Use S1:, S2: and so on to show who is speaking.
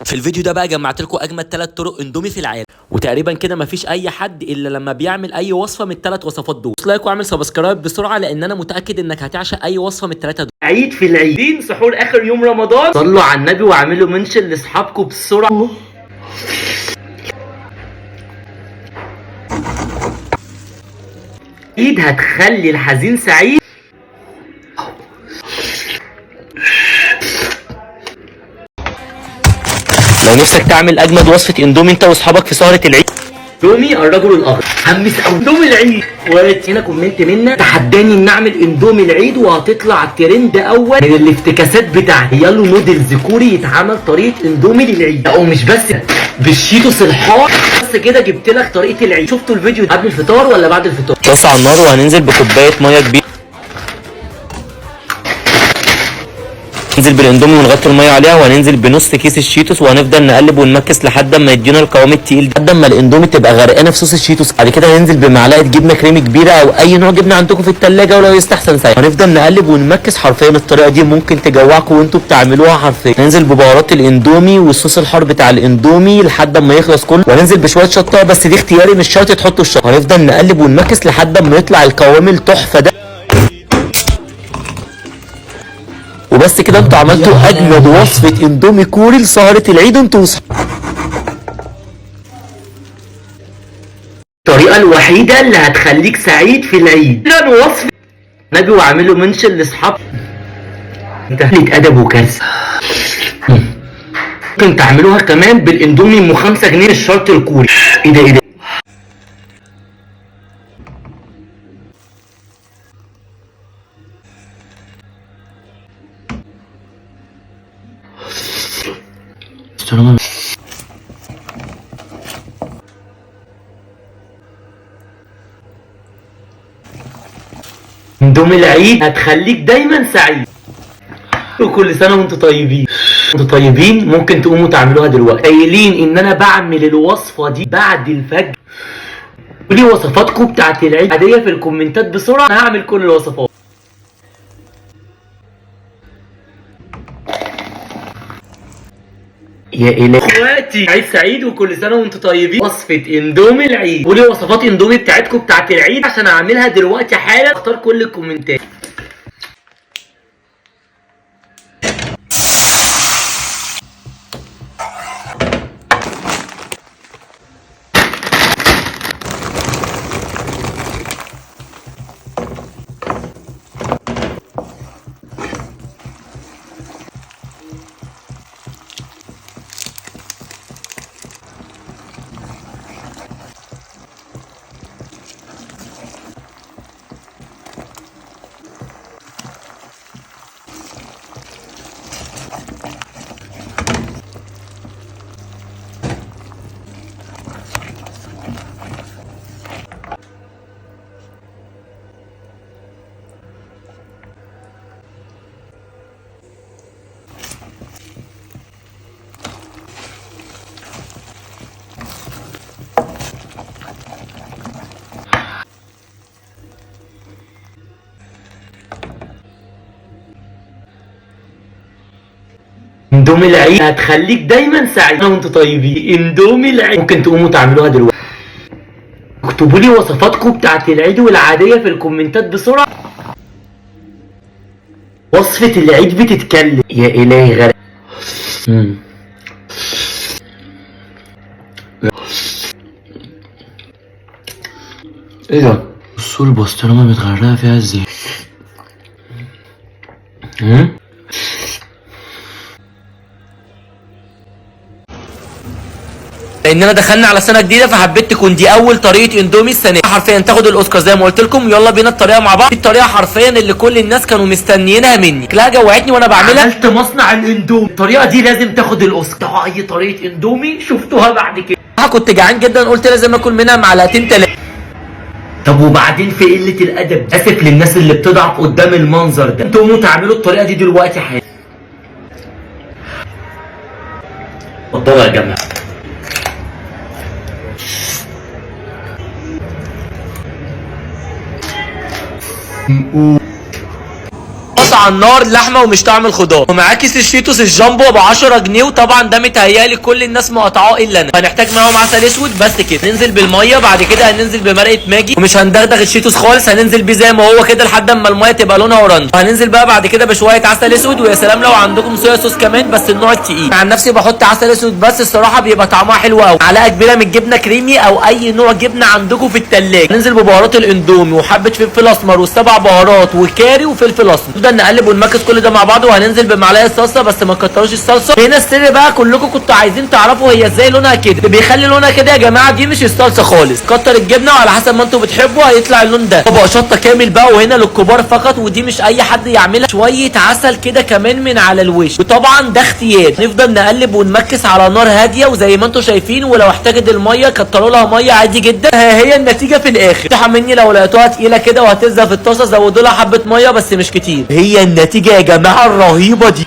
S1: في الفيديو ده بقى جمعت لكم اجمد 3 طرق اندومي في العالم، وتقريبا كده مفيش اي حد الا لما بيعمل اي وصفه من ال3 وصفات دول. لايك واعمل سبسكرايب بسرعه لان انا متاكد انك هتعشق اي وصفه من ال3 دول.
S2: عيد في العيدين، سحور اخر يوم رمضان، صلوا على النبي واعملوا منشن لاصحابكم بسرعه. عيد هتخلي الحزين سعيد.
S1: لو نفسك تعمل اجمد وصفه اندومي انت واصحابك في سهره العيد،
S2: اندومي الرجل الاخضر حمس قوي. اندومي العيد وقالت هنا كومنت منا تحداني ان اعمل اندومي العيد وهتطلع ترند اول من الافتكاسات بتاعتي. يلا نودلز كوري يتعمل طريقه اندومي للعيد، او مش بس بالشيتوس الحار بس كده. جبت لك طريقه العيد. شفتوا الفيديو قبل الفطار ولا بعد الفطار؟
S1: طاسه على النار وهننزل بكوبايه ميه كبيره، ننزل بالاندومي ونغطي الميه عليها، وهننزل بنص كيس الشيتوس وهنفضل نقلب ونمكس لحد ما يدينا القوام التقيل ده، لحد ما الاندومي تبقى غرقانه في صوص الشيتوس. بعد كده هننزل بمعلقه جبنه كريمي كبيره او اي نوع جبنه عندكم في الثلاجه ولو يستحسن سايب. هنفضل نقلب ونمكس. حرفيا الطريقه دي ممكن تجوعكم وانتوا بتعملوها حرفيا. ننزل ببهارات الاندومي والصوص الحار بتاع الاندومي لحد ما يخلص كله، وهننزل بشويه شطه بس دي اختياري مش شرط تحطوا الشطه. هنفضل نقلب ونمكس لحد ما يطلع القوام التحفه ده. وبس كده انتوا عملتوا اجمد وصفه اندومي كوري لسهره العيد انتوا
S2: الطريقه الوحيده اللي هتخليك سعيد في العيد. لا وصفه نبي واعملوا منشن لاصحابك. انت قله ادب وكارثه. ممكن تعملوها كمان بالاندومي ام 5 جنيه مش شرط الكوري. ايه ده اندومي العيد هتخليك دايما سعيد. وكل سنه وانتوا طيبين. ممكن تقوموا تعملوها دلوقتي. قايلين ان انا بعمل الوصفه دي بعد الفجر. قولي وصفاتكم بتاعت العيد عاديه في الكومنتات بسرعه، انا هعمل كل الوصفات. يا إلهي اخواتي، عيد سعيد وكل سنه وانتوا طيبين. وصفه اندومي العيد. قولي وصفات اندومي بتاعتكم بتاعت العيد عشان اعملها دلوقتي حالا. اختار كل الكومنتات. اندومي العيد هتخليك دايما سعيد وانتوا طيبين. اندومي العيد ممكن تقوموا تعملوها دلوقتي. اكتبوا لي وصفاتكم بتاعت العيد والعاديه في الكومنتات بسرعه. وصفه العيد بتتكلم. يا الهي غرق. ايه ده؟ بصوا البسطرمه متغرقه فيها ازاي.
S1: لاننا دخلنا على سنه جديده فحبيت تكون دي اول طريقه اندومي السنه حرفيا تاخد الاوسكار زي ما قلت لكم. يلا بينا الطريقه مع بعض. الطريقه حرفيا اللي كل الناس كانوا مستنيينها مني. شكلها جوعتني وانا بعملها.
S2: عملت مصنع الاندومي. الطريقه دي لازم تاخد الاوسكار. اي طريقه اندومي شفتوها بعد كده.
S1: كنت جعان جدا قلت لازم اكل منها معلقتين 3.
S2: طب وبعدين في قله الادب، اسف للناس اللي بتضعف قدام المنظر ده. انتوا قوموا تعملوا الطريقه دي دلوقتي حالا. اتفضلوا يا جماعه. على النار لحمه ومش طعم الخضار. ومعاه كيس الشيتوس الجامبو ب 10 جنيه، وطبعا ده متهيألي كل الناس مقاطعاه الا انا. هنحتاج معاهم عسل اسود بس كده. ننزل بالميه، بعد كده هننزل بمرقه ماجي، ومش هندغدغ الشيتوس خالص، هننزل بيه زي ما هو كده لحد اما الميه تبقى لونها اورنج. هننزل بقى بعد كده بشويه عسل اسود، ويا سلام لو عندكم صويا صوص كمان بس النوع التقيل. عن نفسي بحط عسل اسود بس، الصراحه بيبقى طعمها حلو قوي. معلقه كبيره من الجبنه كريمي او اي نوع جبنه عندكم في التلاجة. ننزل ببهارات الاندومي وحبه فلفل اسمر والسبع بهارات وكاري وفلفل اسمر. نبدا نقلب ونمكس كل ده مع بعض، وهننزل بمعلقه صلصه بس ما تكتروش الصلصه. هنا السر بقى، كلكم كنتوا عايزين تعرفوا هي ازاي لونها كده. اللي بيخلي لونها كده يا جماعه دي مش الصلصه خالص، كتر الجبنه وعلى حسب ما انتوا بتحبوا هيطلع اللون ده. طبق شطه كامل بقى، وهنا للكبار فقط، ودي مش اي حد يعملها. شويه عسل كده كمان من على الوش، وطبعا ده اختيار. نفضل نقلب ونمكس على نار هاديه، وزي ما انتوا شايفين، ولو احتاجت الميه كتروا لها ميه عادي جدا. هي النتيجه في الاخر. صح مني لو لقيتوها تقيله كده وهتلزق في الطاسه زودوا لها حبه ميه بس مش كتير. هي النتيجه يا جماعه الرهيبه دي.